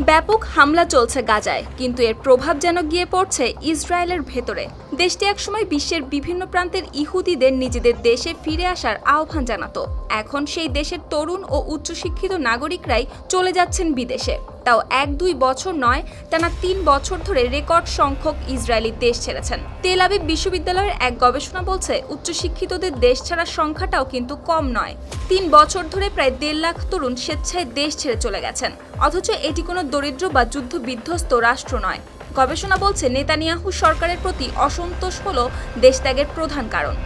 ব্যাপক হামলা চলছে গাজায়, কিন্তু এর প্রভাব যেন গিয়ে পড়ছে ইসরায়েলের ভেতরে। দেশটি একসময় বিশ্বের বিভিন্ন প্রান্তের ইহুদিদের নিজেদের দেশে ফিরে আসার আহ্বান জানাতো। এখন সেই দেশের তরুণ ও উচ্চশিক্ষিত নাগরিকরাই চলে যাচ্ছেন বিদেশে। তাও 1-2 বছর নয়, টানা 3 বছর ধরে রেকর্ড সংখ্যক ইসরায়েলি দেশ ছেড়েছেন। তেল আবিব বিশ্ববিদ্যালয়ের এক গবেষণা বলছে, উচ্চশিক্ষিতদের দেশ ছাড়ার সংখ্যাটাও কিন্তু কম নয়। 3 বছর ধরে প্রায় 1.5 লাখ তরুণ স্বেচ্ছায় দেশ ছেড়ে চলে গেছেন। অথচ এটি কোনো দরিদ্র বা যুদ্ধ বিধ্বস্ত রাষ্ট্র নয়। গবেষণা বলছে, নেতানিয়াহু সরকারের প্রতি অসন্তোষ হলো দেশত্যাগের প্রধান কারণ।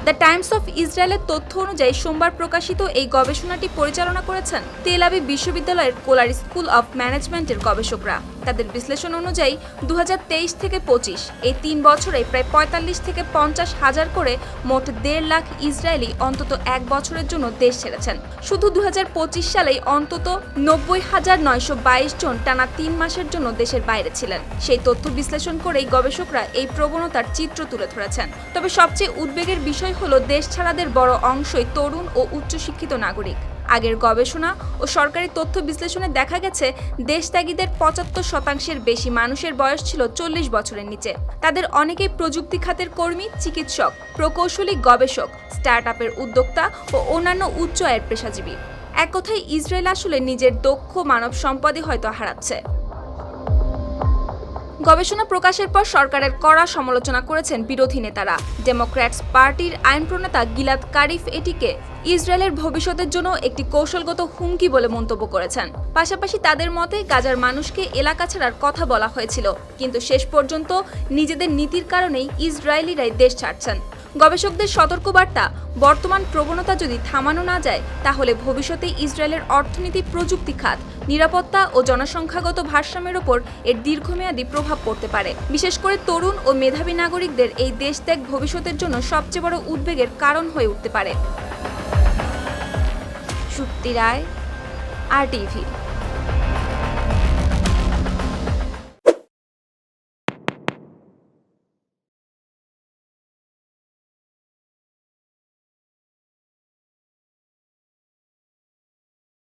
দ্য টাইমস অফ ইসরায়েলের তথ্য অনুযায়ী সোমবার প্রকাশিত এই গবেষণাটি পরিচালনা করেছেন তেল আবিব বিশ্ববিদ্যালয়ের কোলার স্কুল অফ ম্যানেজমেন্টের গবেষকরা। তাদের বিশ্লেষণ অনুযায়ী 2023 থেকে 25 এই 3 বছরে প্রায় 45 থেকে 50 হাজার করে মোট 1.5 লাখ ইসরায়েলি অন্তত 1 বছরের জন্য দেশ ছেড়েছেন। শুধু 2025 সালেই অন্তত 90,922 জন টানা 3 মাসের জন্য দেশের বাইরে ছিলেন। সেই তথ্য বিশ্লেষণ করেই গবেষকরা এই প্রবণতার চিত্র তুলে ধরেছেন। তবে সবচেয়ে উদ্বেগের বিষয় হলো, দেশ ছাড়াদের বড় অংশই তরুণ ও উচ্চশিক্ষিত নাগরিক। আগের গবেষণা ও সরকারি তথ্য বিশ্লেষণে দেখা গেছে, দেশত্যাগীদের 75% বেশি মানুষের বয়স ছিল 40 বছরের নিচে। তাদের অনেকেই প্রযুক্তি খাতের কর্মী, চিকিৎসক, প্রকৌশলী, গবেষক, স্টার্টআপের উদ্যোক্তা ও অন্যান্য উচ্চ আয়ের পেশাজীবী। এক কথায়, ইসরায়েল আসলে নিজের দক্ষ মানব সম্পদই হয়তো হারাচ্ছে। গবেষণা প্রকাশের পর সরকারের কড়া সমালোচনা করেছেন বিরোধী নেতারা। ডেমোক্র্যাটস পার্টির আইন প্রণেতা গিলাদ কারিফ এটিকে ইসরায়েলের ভবিষ্যতের জন্য একটি কৌশলগত হুমকি বলে মন্তব্য করেছেন। পাশাপাশি তাদের মতে, গাজার মানুষকে এলাকা ছাড়ার কথা বলা হয়েছিল, কিন্তু শেষ পর্যন্ত নিজেদের নীতির কারণেই ইসরায়েলিরাই দেশ ছাড়ছেন। গবেষকদের সতর্কবার্তা, বর্তমান প্রবণতা যদি থামানো না যায়, তাহলে ভবিষ্যতে ইসরায়েলের অর্থনীতি, প্রযুক্তি খাত, নিরাপত্তা ও জনসংখ্যাগত ভারসাম্যের ওপর এর দীর্ঘমেয়াদী প্রভাব পড়তে পারে। বিশেষ করে তরুণ ও মেধাবী নাগরিকদের এই দেশত্যাগ ভবিষ্যতের জন্য সবচেয়ে বড় উদ্বেগের কারণ হয়ে উঠতে পারে। সুপ্তি রায়, RTV।